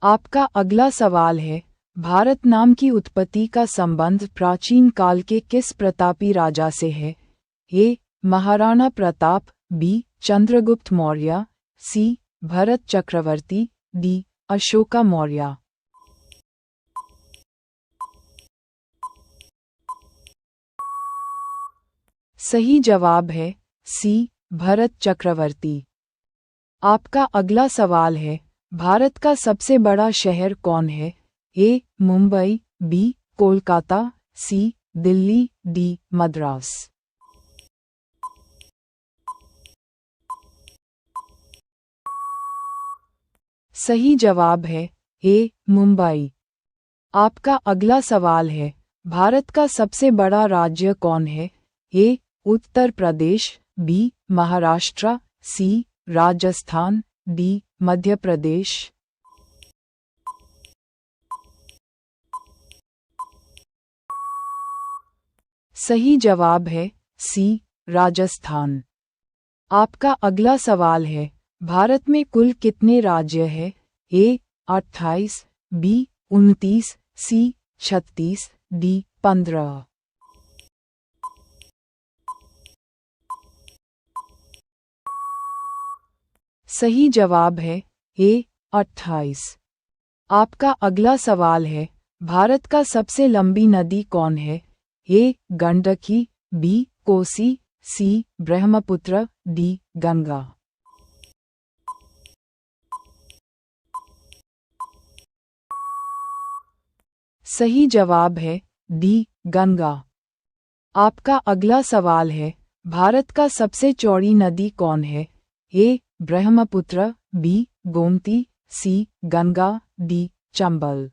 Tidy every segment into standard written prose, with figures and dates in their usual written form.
आपका अगला सवाल है, भारत नाम की उत्पत्ति का संबंध प्राचीन काल के किस प्रतापी राजा से है? ए. महाराणा प्रताप, बी. चंद्रगुप्त मौर्य, सी. भरत चक्रवर्ती, डी. अशोका मौर्य। सही जवाब है सी. भरत चक्रवर्ती। आपका अगला सवाल है, भारत का सबसे बड़ा शहर कौन है? ए. मुंबई, बी. कोलकाता, सी. दिल्ली, डी. मद्रास। सही जवाब है ए. मुंबई। आपका अगला सवाल है, भारत का सबसे बड़ा राज्य कौन है? ए. उत्तर प्रदेश, बी. महाराष्ट्र, सी. राजस्थान, डी. मध्य प्रदेश। सही जवाब है सी. राजस्थान। आपका अगला सवाल है, भारत में कुल कितने राज्य हैं? ए. 28, बी. 29, सी. 36, डी. 15। सही जवाब है ए. 28। आपका अगला सवाल है, भारत का सबसे लंबी नदी कौन है? ए. गंडकी, बी. कोसी, सी. ब्रह्मपुत्र, डी. गंगा। सही जवाब है डी. गंगा। आपका अगला सवाल है, भारत का सबसे चौड़ी नदी कौन है? ए. ब्रह्मपुत्र, बी. गोमती, सी. गंगा, डी. चंबल।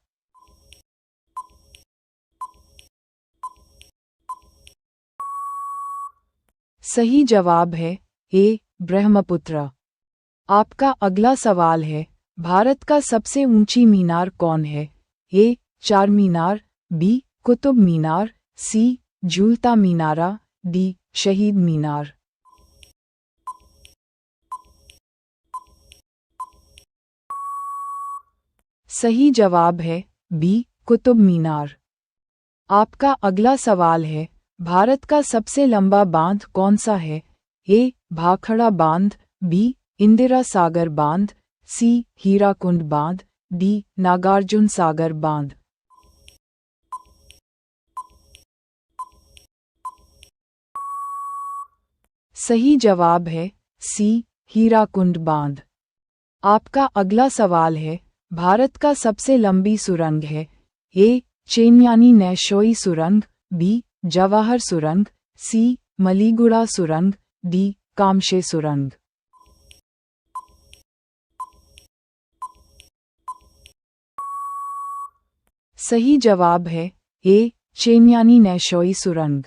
सही जवाब है ए. ब्रह्मपुत्र। आपका अगला सवाल है, भारत का सबसे ऊंची मीनार कौन है? ए. चार मीनार, बी. कुतुब मीनार, सी. झूलता मीनारा, डी. शहीद मीनार। सही जवाब है बी. कुतुब मीनार। आपका अगला सवाल है, भारत का सबसे लंबा बांध कौन सा है? ए. भाखड़ा बांध, बी. इंदिरा सागर बांध, सी. हीराकुंड बांध, डी. नागार्जुन सागर बांध। सही जवाब है सी. हीराकुंड बांध। आपका अगला सवाल है, भारत का सबसे लंबी सुरंग है? ए. चेन्यानी नैशोई सुरंग, बी. जवाहर सुरंग, सी. मलीगुड़ा सुरंग, डी. कामशे सुरंग। सही जवाब है ए. चेन्यानी नैशोई सुरंग।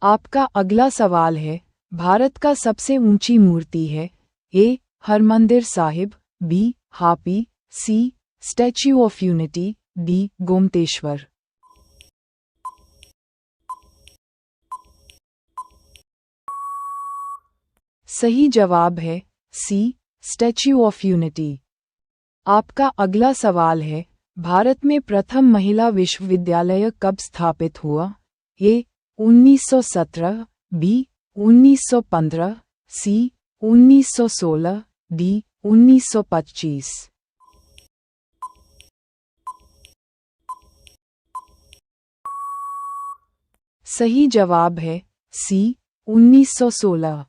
आपका अगला सवाल है, भारत का सबसे ऊंची मूर्ति है? ए. हरमंदिर साहिब, बी. हापी, C. Statue of unity, D. Gomateshwara. सही जवाब है सी. Statue of unity. आपका अगला सवाल है, भारत में प्रथम महिला विश्वविद्यालय कब स्थापित हुआ? ए. 1917, बी. 1915, सी. 1916, डी. 1925। सही जवाब है सी. 1916।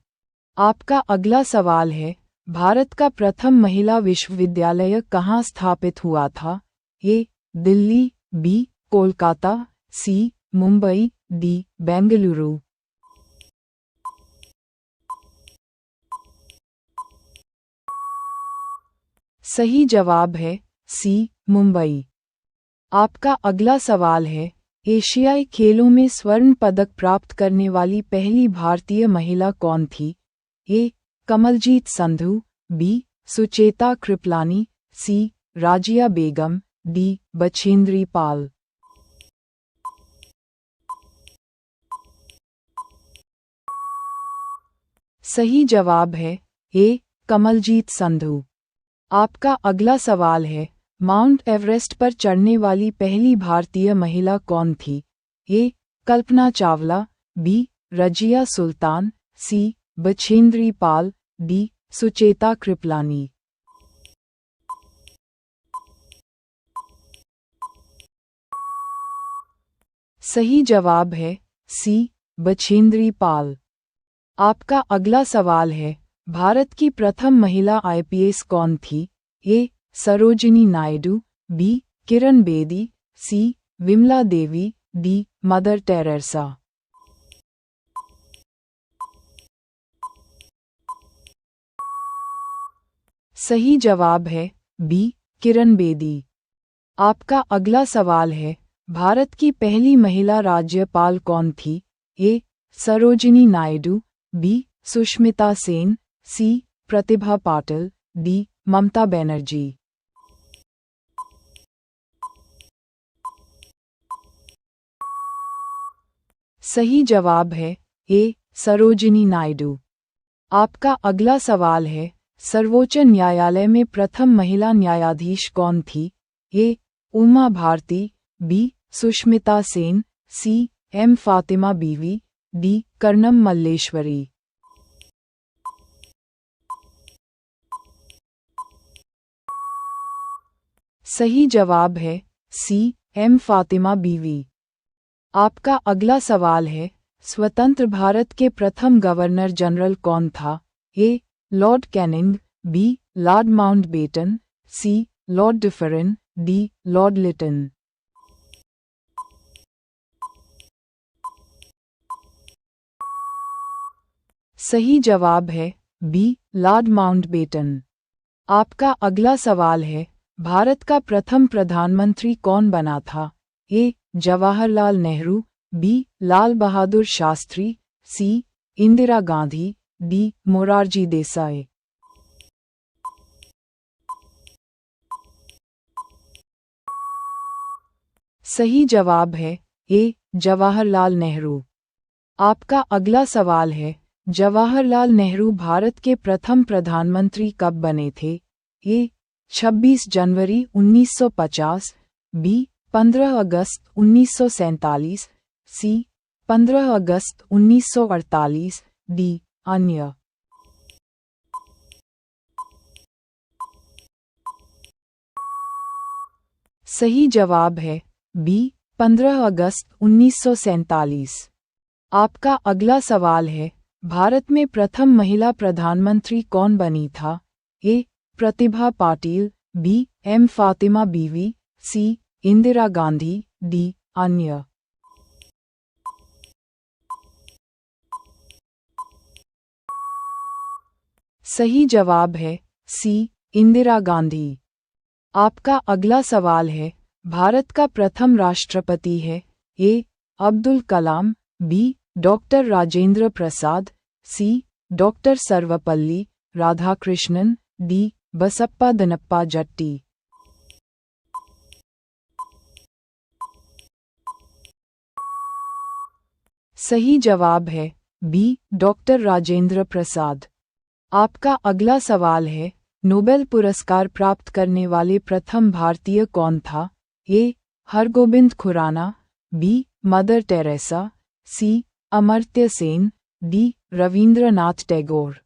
आपका अगला सवाल है, भारत का प्रथम महिला विश्वविद्यालय कहाँ स्थापित हुआ था? ए. दिल्ली, बी. कोलकाता, सी. मुंबई, डी. बेंगलुरु। सही जवाब है सी. मुंबई। आपका अगला सवाल है, एशियाई खेलों में स्वर्ण पदक प्राप्त करने वाली पहली भारतीय महिला कौन थी? ए. कमलजीत संधू, बी. सुचेता कृपलानी, सी. राजिया बेगम, डी. बछेंद्री पाल। सही जवाब है ए. कमलजीत संधू। आपका अगला सवाल है, माउंट एवरेस्ट पर चढ़ने वाली पहली भारतीय महिला कौन थी? ए. कल्पना चावला, बी. रजिया सुल्तान, सी. बछेंद्री पाल, डी. सुचेता कृपलानी। सही जवाब है सी. बछेंद्री पाल। आपका अगला सवाल है, भारत की प्रथम महिला आईपीएस कौन थी? ए. सरोजिनी नायडू, बी. किरण बेदी, सी. Vimla Devi, D. Mother Teresa. सही जवाब है बी. किरण बेदी। आपका अगला सवाल है, भारत की पहली महिला राज्यपाल कौन थी? ए. सरोजिनी नायडू, बी. सुष्मिता सेन, सी. प्रतिभा पाटिल, डी. ममता बनर्जी। सही जवाब है ए. सरोजिनी नायडू। आपका अगला सवाल है, सर्वोच्च न्यायालय में प्रथम महिला न्यायाधीश कौन थी? ए. उमा भारती, बी. सुष्मिता सेन, सी. एम. फातिमा बीवी, डी. कर्णम मल्लेश्वरी। सही जवाब है सी. एम. फातिमा बीवी। आपका अगला सवाल है, स्वतंत्र भारत के प्रथम गवर्नर जनरल कौन था? A. Lord Canning, B. Lord Mountbatten, C. Lord Dufferin, D. Lord Lytton. सही जवाब है बी. Lord Mountbatten. आपका अगला सवाल है, भारत का प्रथम प्रधानमंत्री कौन बना था? ए. जवाहरलाल नेहरू, बी. लाल बहादुर शास्त्री, सी. इंदिरा गांधी, डी. मोरारजी देसाई। सही जवाब है ए. जवाहरलाल नेहरू। आपका अगला सवाल है, जवाहरलाल नेहरू भारत के प्रथम प्रधानमंत्री कब बने थे? ए. 26 जनवरी 1950, बी. 15 अगस्त 1947, सी. 15 अगस्त 1948, डी. अन्य। सही जवाब है बी. 15 अगस्त 1947। आपका अगला सवाल है, भारत में प्रथम महिला प्रधानमंत्री कौन बनी था? ए. प्रतिभा पाटिल, बी. एम. फातिमा बीवी, सी. इंदिरा गांधी, डी. अन्य। सही जवाब है सी. इंदिरा गांधी। आपका अगला सवाल है, भारत का प्रथम राष्ट्रपति है? A. Abdul Kalam, B. Doctor Rajendra Prasad, C. Doctor Sarvepalli Radhakrishnan, D. Basappa Danappa Jatti. सही जवाब है बी. डॉक्टर राजेंद्र प्रसाद। आपका अगला सवाल है, नोबेल पुरस्कार प्राप्त करने वाले प्रथम भारतीय कौन था? A. Hargobind Khorana, B. Mother Teresa, C. Amartya Sen, D. Rabindranath Tagore.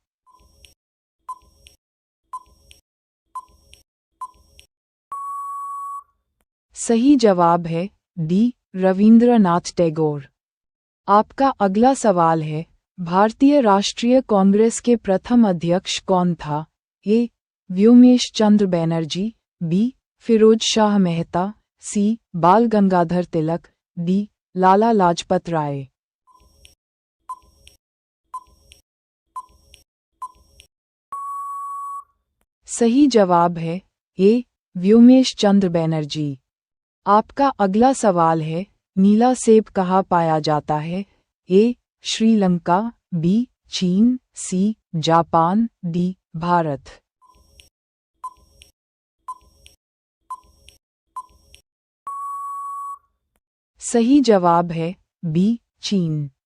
सही जवाब है डी. रवींद्रनाथ टैगोर। आपका अगला सवाल है, भारतीय राष्ट्रीय कांग्रेस के प्रथम अध्यक्ष कौन था? ए. व्योमेश चंद्र बनर्जी, बी. फिरोज शाह मेहता, सी. बाल गंगाधर तिलक, डी. लाला लाजपत राय। सही जवाब है ए. व्योमेश चंद्र बनर्जी। आपका अगला सवाल है, नीला सेब कहाँ पाया जाता है? ए. श्रीलंका, बी. चीन, सी. Japan, D. भारत। सही जवाब है बी. चीन।